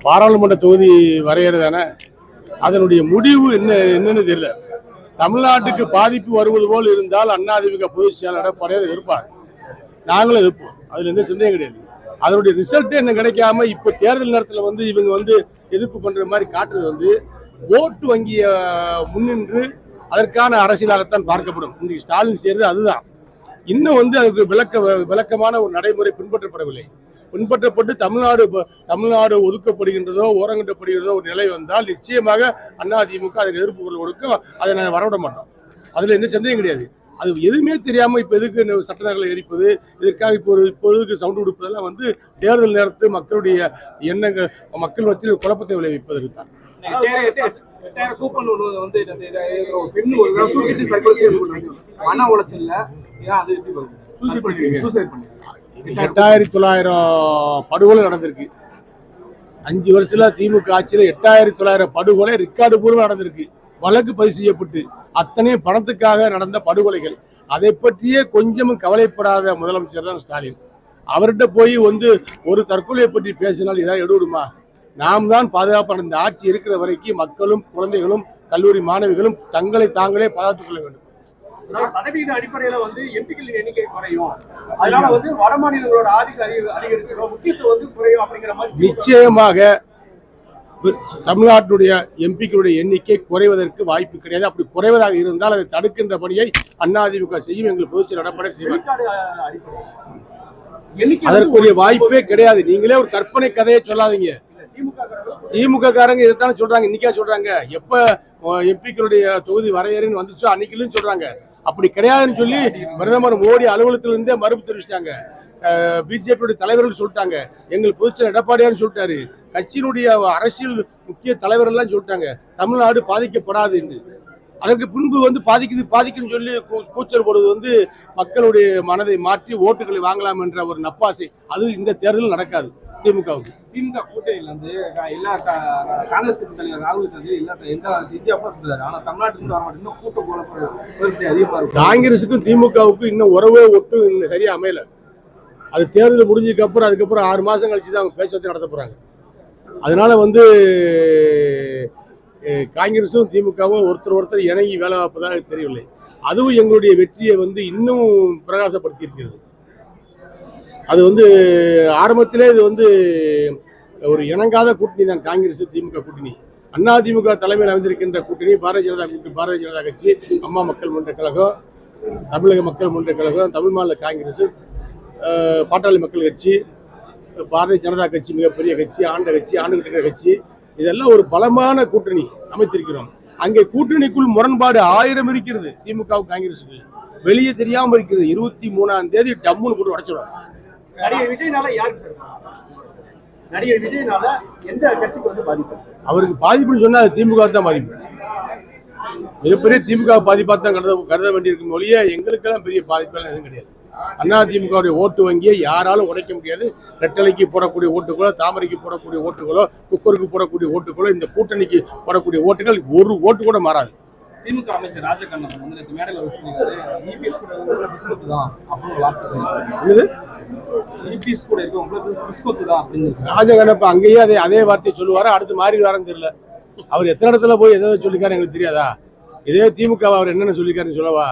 பாராளுமன்ற தொகுதி வரையறதான அதனுடைய முடிவு என்னன்னு தெரியல. தமிழ்நாட்டுக்கு பாதிப்பு வருவது போல் இருந்தால் அதிமுக பொதுச் செயலாளர் எடப்பாடியார் இருப்பார். நாங்களும் இருப்போம், அதுல எந்த சந்தேகம் கிடையாது. அதனுடைய ரிசல்ட் என்ன கிடைக்காம இப்ப தேர்தல் நேரத்தில் இவங்க எதிர்ப்பு பண்ற மாதிரி காட்டுறது ஓட்டு வங்கிய முன்னின்று அதற்கான அரசியலாகத்தான் பார்க்கப்படும். இன்றைக்கு ஸ்டாலின் செய்யறது அதுதான். இன்னும் அதுக்கு விளக்கமான ஒரு நடைமுறை பின்பற்றப்படவில்லை. பின்பற்றப்பட்டு தமிழ்நாடு ஒதுக்கப்படுகின்றதோ ஓரங்கட்டப்படுகிறதோ ஒரு நிலை வந்தால் நிச்சயமாக அதிமுக அதுக்கு எதிர்ப்பு குரல் கொடுக்கும். அதை நாங்கள் வரவிட மாட்டோம். அதுல எந்த சந்தேகம் கிடையாது. அது எதுவுமே தெரியாம இப்ப எதுக்கு சட்டங்களை எரிப்பது, இதற்காக இப்போதுக்கு சவுண்ட் கொடுப்பதெல்லாம் தேர்தல் நேரத்து மக்களுடைய எண்ணங்கள் மக்கள் மத்தியில் குழப்பத்தை விளைவிப்பதற்கு தான். மன உளைச்சல்ல 8900 படுகொலை நடந்திருக்கு. 5 வருஷத்துல திமுக ஆட்சியில் 8900 படுகொலை ரெக்கார்டு பூர்வம் நடந்திருக்கு. வழக்கு பதிவு செய்யப்பட்டு அத்தனையும் பணத்துக்காக நடந்த படுகொலைகள். அதை பற்றியே கொஞ்சமும் கவலைப்படாத முதலமைச்சர் தான் ஸ்டாலின். அவர்கிட்ட போய் ஒரு தற்கொலையை பற்றி பேசினால் இதான் எடுவிடுமா? நாம் தான் பாதுகாப்பான இந்த ஆட்சி இருக்கிற வரைக்கும் மக்களும் குழந்தைகளும் கல்லூரி மாணவிகளும் தங்களை தாங்களே பாதுகாத்துக் கொள்ள வேண்டும். சதவீத அடிப்படையில எம்பிக்களின் எண்ணிக்கை குறையும், அதனால வட மாநிலங்களோட ஆதிக்கம் அதிகரிச்சிடும், முக்கியத்துவம் குறையும் அப்படிங்கிற மாதிரி. நிச்சயமாக தமிழ்நாட்டுடைய எம்பிக்களுடைய எண்ணிக்கை குறைவதற்கு வாய்ப்பு கிடையாது. அப்படி குறைவதாக இருந்தால் அதை தடுக்கின்ற பணியை அதிமுக செய்யும். எங்கள் பொதுச்செயலாளர் எடப்பாடி செய்வார். அதற்குரிய வாய்ப்பே கிடையாது. நீங்களே ஒரு கற்பனை கதையை சொல்லாதீங்க. திமுக காரங்க இதைத்தானே சொல்றாங்க, இன்னைக்கா சொல்றாங்க. எப்ப எம்பிக்களுடைய தொகுதி வரையறைன்னு வந்துச்சோ அன்னைக்கு சொல்றாங்க. அப்படி கிடையாதுன்னு சொல்லி பிரதமர் மோடி அலுவலகத்திலிருந்தே மறுப்பு தெரிவிச்சிட்டாங்க. பிஜேபியுடைய தலைவர்கள் சொல்லிட்டாங்க, எங்கள் பொதுச்செயலாளர் எடப்பாடியார் சொல்லிட்டாரு, கட்சியினுடைய அரசியல் முக்கிய தலைவர்கள் எல்லாம் சொல்லிட்டாங்க தமிழ்நாடு பாதிக்கப்படாது என்று. அதற்கு பின்பு பாதிக்குன்னு சொல்லி கூச்சல் போடுவது மக்களுடைய மனதை மாற்றி ஓட்டுகளை வாங்கலாம் என்ற ஒரு நப்பாசை. அது இந்த தேர்தலில் நடக்காது. திமுக கூட்டணியில எல்லா காங்கிரஸ் கட்சி தலைவர் ராகுல் காந்தி இந்தியா சொல்றாரு. ஆனா தமிழ்நாட்டுக்கு வர மாட்டேங்குது, கூட்டம் போல அதிகமா இருக்கும். காங்கிரசுக்கும் திமுகவுக்கும் இன்னும் உறவே ஒட்டு சரியா அமையல. அது தேர்தல் முடிஞ்சதுக்கு அப்புறம் அதுக்கப்புறம் 6 மாசம் கழிச்சு தான் அவங்க பேச்சுவார்த்தை நடத்த போறாங்க. அதனால காங்கிரசும் திமுகவும் ஒருத்தர் இணங்கி வேலை பார்ப்பதாக தெரியவில்லை. அதுவும் எங்களுடைய வெற்றியை இன்னும் பிரகாசப்படுத்தி இருக்கிறது. அது ஆரம்பத்திலே இது ஒரு இணங்காத கூட்டணி தான் காங்கிரஸ் திமுக கூட்டணி. அதிமுக தலைமையில் அமைந்திருக்கின்ற கூட்டணி பாரதிய ஜனதா கட்சி, அம்மா மக்கள் முன்னேற்ற கழகம், தமிழக மக்கள் முன்னேற்ற கழகம், தமிழ் மாநில காங்கிரஸ், பாட்டாளி மக்கள் கட்சி, பாரதிய ஜனதா கட்சி மிகப்பெரிய கட்சி, ஆண்டுகிட்ட கட்சி, இதெல்லாம் ஒரு பலமான கூட்டணி அமைத்திருக்கிறோம். அங்கே கூட்டணிக்குள் முரண்பாடு 1000 இருக்கிறது. திமுக காங்கிரஸுக்கு வெளியே தெரியாம இருக்கிறது. 23ஆம் தேதி டம்முன்னு போட்டு உடைச்சிடும். நடிகர் விஜய்னால எந்த கட்சிக்கு பாதிப்பு? அவருக்கு பாதிப்புன்னு சொன்னா திமுக தான் பாதிப்பு. மிகப்பெரிய திமுக பாதிப்பா தான் கருத வேண்டியிருக்கும் மொழியே. எங்களுக்கெல்லாம் பெரிய பாதிப்பெல்லாம் எதுவும் கிடையாது. அதிமுக ஓட்டு வங்கியை யாராலும் உடைக்க முடியாது. ரெட்டலைக்கு போடக்கூடிய ஓட்டுகளோ, தாமரைக்கு போடக்கூடிய ஓட்டுகளோ, குக்கருக்கு போடக்கூடிய ஓட்டுகளோ, இந்த கூட்டணிக்கு போடக்கூடிய ஓட்டுகள் ஒரு ஓட்டு கூட மாறாது. திமுக அமைச்சர் ராஜகண்ணப்பன் மேடையில் சொல்லியிருக்காரு, இபிஎஸ் கூட பிஸ்கொத்து தான் அப்படின்னு வார்த்தை சொல்லியிருக்காரு. இபிஎஸ் கூட இருக்க பிஸ்கொத்து தான் அப்படின்னு ராஜகண்ணப்பன் அங்கேயே அதே வார்த்தையை சொல்லுவாரு. அடுத்து மாறிடுவாருன்னு தெரியல. அவர் எத்தனை இடத்துல போய் எதாவது சொல்லிக்காரு எங்களுக்கு தெரியாதா? இதே திமுக அவர் என்னென்ன சொல்லிக்காருன்னு சொல்லவா?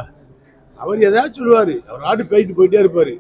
அவர் ஏதாவது சொல்லுவாரு. அவர் போயிட்டே இருப்பாரு.